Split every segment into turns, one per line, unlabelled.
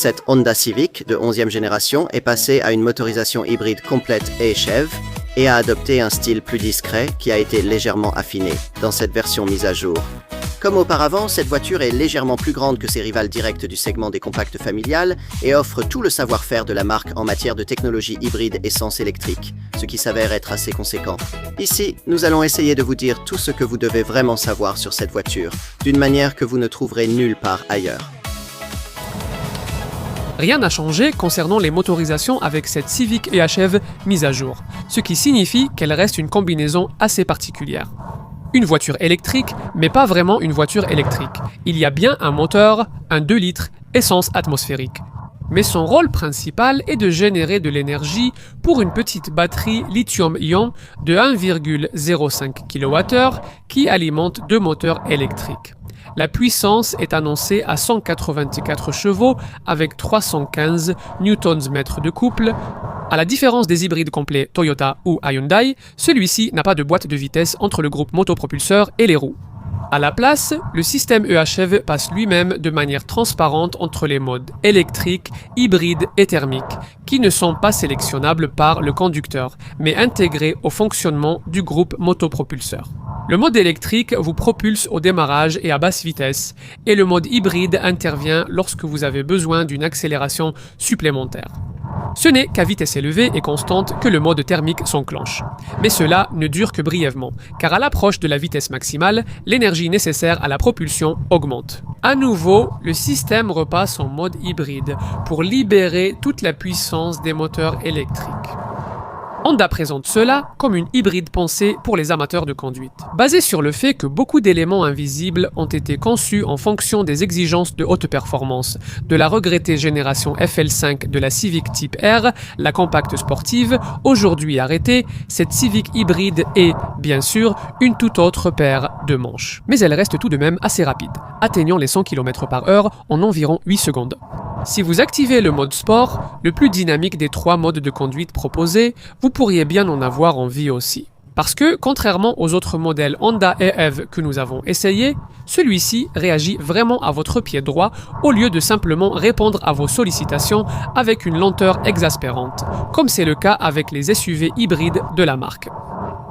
Cette Honda Civic de 11e génération est passée à une motorisation hybride complète EHEV et a adopté un style plus discret qui a été légèrement affiné dans cette version mise à jour. Comme auparavant, cette voiture est légèrement plus grande que ses rivales directes du segment des compacts familiales et offre tout le savoir-faire de la marque en matière de technologie hybride essence électrique, ce qui s'avère être assez conséquent. Ici, nous allons essayer de vous dire tout ce que vous devez vraiment savoir sur cette voiture, d'une manière que vous ne trouverez nulle part ailleurs.
Rien n'a changé concernant les motorisations avec cette Civic EHEV mise à jour, ce qui signifie qu'elle reste une combinaison assez particulière. Une voiture électrique, mais pas vraiment une voiture électrique. Il y a bien un moteur, un 2 litres, essence atmosphérique. Mais son rôle principal est de générer de l'énergie pour une petite batterie lithium-ion de 1,05 kWh qui alimente 2 moteurs électriques. La puissance est annoncée à 184 chevaux avec 315 Nm de couple. À la différence des hybrides complets Toyota ou Hyundai, celui-ci n'a pas de boîte de vitesse entre le groupe motopropulseur et les roues. À la place, le système EHEV passe lui-même de manière transparente entre les modes électrique, hybride et thermique, qui ne sont pas sélectionnables par le conducteur, mais intégrés au fonctionnement du groupe motopropulseur. Le mode électrique vous propulse au démarrage et à basse vitesse, et le mode hybride intervient lorsque vous avez besoin d'une accélération supplémentaire. Ce n'est qu'à vitesse élevée et constante que le mode thermique s'enclenche. Mais cela ne dure que brièvement, car à l'approche de la vitesse maximale, l'énergie nécessaire à la propulsion augmente. À nouveau, le système repasse en mode hybride pour libérer toute la puissance des moteurs électriques. Honda présente cela comme une hybride pensée pour les amateurs de conduite. Basée sur le fait que beaucoup d'éléments invisibles ont été conçus en fonction des exigences de haute performance de la regrettée génération FL5 de la Civic Type R, la compacte sportive, aujourd'hui arrêtée, cette Civic hybride est, bien sûr, une toute autre paire de manches. Mais elle reste tout de même assez rapide, atteignant les 100 km/h en environ 8 secondes. Si vous activez le mode sport, le plus dynamique des 3 modes de conduite proposés, vous pourriez bien en avoir envie aussi. Parce que, contrairement aux autres modèles Honda EHEV que nous avons essayés, celui-ci réagit vraiment à votre pied droit au lieu de simplement répondre à vos sollicitations avec une lenteur exaspérante, comme c'est le cas avec les SUV hybrides de la marque.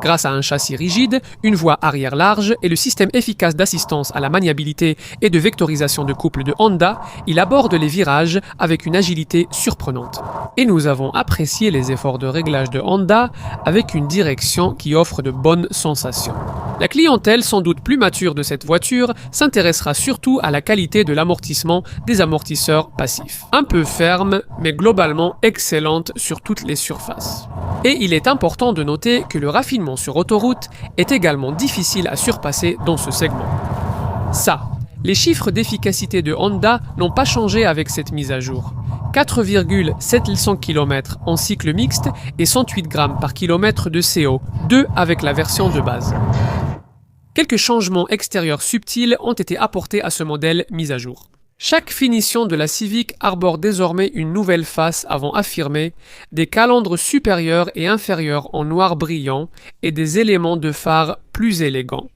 Grâce à un châssis rigide, une voie arrière large et le système efficace d'assistance à la maniabilité et de vectorisation de couple de Honda, il aborde les virages avec une agilité surprenante. Et nous avons apprécié les efforts de réglage de Honda avec une direction qui offre de bonnes sensations. La clientèle sans doute plus mature de cette voiture s'intéressera surtout à la qualité de l'amortissement des amortisseurs passifs. Un peu ferme, mais globalement excellente sur toutes les surfaces. Et il est important de noter que le raffinement sur autoroute est également difficile à surpasser dans ce segment. Les chiffres d'efficacité de Honda n'ont pas changé avec cette mise à jour. 4,700 km en cycle mixte et 108 grammes par kilomètre de CO, 2 avec la version de base. Quelques changements extérieurs subtils ont été apportés à ce modèle mis à jour. Chaque finition de la Civic arbore désormais une nouvelle face avant affirmée, des calandres supérieurs et inférieurs en noir brillant et des éléments de phare plus élégants.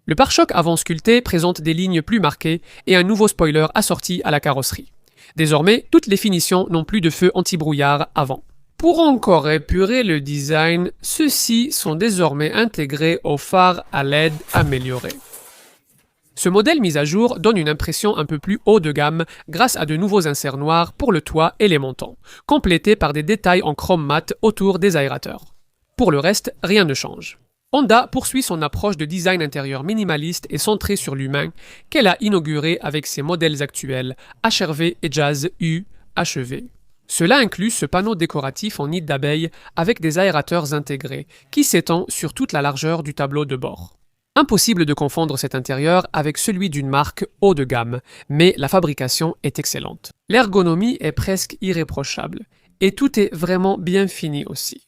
Le pare-choc avant sculpté présente des lignes plus marquées et un nouveau spoiler assorti à la carrosserie. Désormais, toutes les finitions n'ont plus de feu anti-brouillard avant. Pour encore épurer le design, ceux-ci sont désormais intégrés aux phares à LED améliorés. Ce modèle mis à jour donne une impression un peu plus haut de gamme grâce à de nouveaux inserts noirs pour le toit et les montants, complétés par des détails en chrome mat autour des aérateurs. Pour le reste, rien ne change. Honda poursuit son approche de design intérieur minimaliste et centré sur l'humain qu'elle a inauguré avec ses modèles actuels HR-V et Jazz U HEV. Cela inclut ce panneau décoratif en nid d'abeille avec des aérateurs intégrés qui s'étend sur toute la largeur du tableau de bord. Impossible de confondre cet intérieur avec celui d'une marque haut de gamme, mais la fabrication est excellente. L'ergonomie est presque irréprochable, et tout est vraiment bien fini aussi.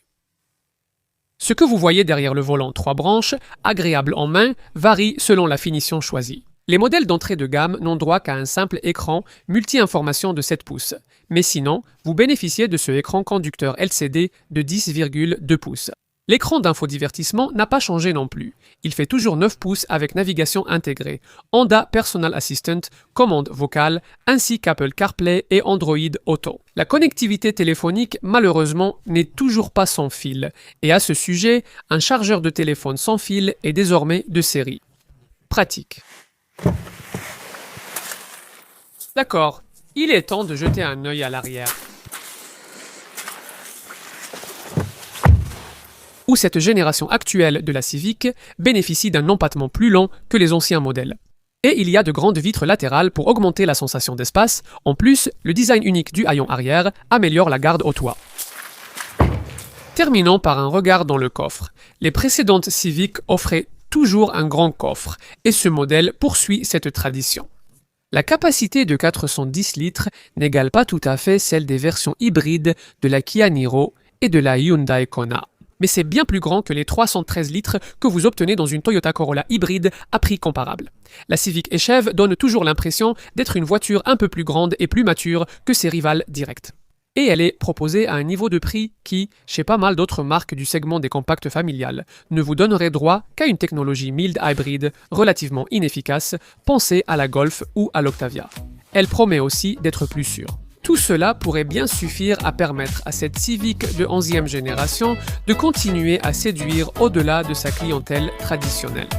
Ce que vous voyez derrière le volant 3 branches, agréable en main, varie selon la finition choisie. Les modèles d'entrée de gamme n'ont droit qu'à un simple écran multi-information de 7 pouces, mais sinon, vous bénéficiez de ce écran conducteur LCD de 10,2 pouces. L'écran d'infodivertissement n'a pas changé non plus. Il fait toujours 9 pouces avec navigation intégrée, Honda Personal Assistant, commande vocale, ainsi qu'Apple CarPlay et Android Auto. La connectivité téléphonique, malheureusement, n'est toujours pas sans fil. Et à ce sujet, un chargeur de téléphone sans fil est désormais de série. Pratique. D'accord, il est temps de jeter un œil à l'arrière. Où cette génération actuelle de la Civic bénéficie d'un empattement plus lent que les anciens modèles. Et il y a de grandes vitres latérales pour augmenter la sensation d'espace. En plus, le design unique du haillon arrière améliore la garde au toit. Terminons par un regard dans le coffre. Les précédentes Civic offraient toujours un grand coffre, et ce modèle poursuit cette tradition. La capacité de 410 litres n'égale pas tout à fait celle des versions hybrides de la Kia Niro et de la Hyundai Kona. Mais c'est bien plus grand que les 313 litres que vous obtenez dans une Toyota Corolla hybride à prix comparable. La Civic HEV donne toujours l'impression d'être une voiture un peu plus grande et plus mature que ses rivales directes. Et elle est proposée à un niveau de prix qui, chez pas mal d'autres marques du segment des compacts familiales, ne vous donnerait droit qu'à une technologie mild hybrid relativement inefficace, pensée à la Golf ou à l'Octavia. Elle promet aussi d'être plus sûre. Tout cela pourrait bien suffire à permettre à cette Civic de 11e génération de continuer à séduire au-delà de sa clientèle traditionnelle.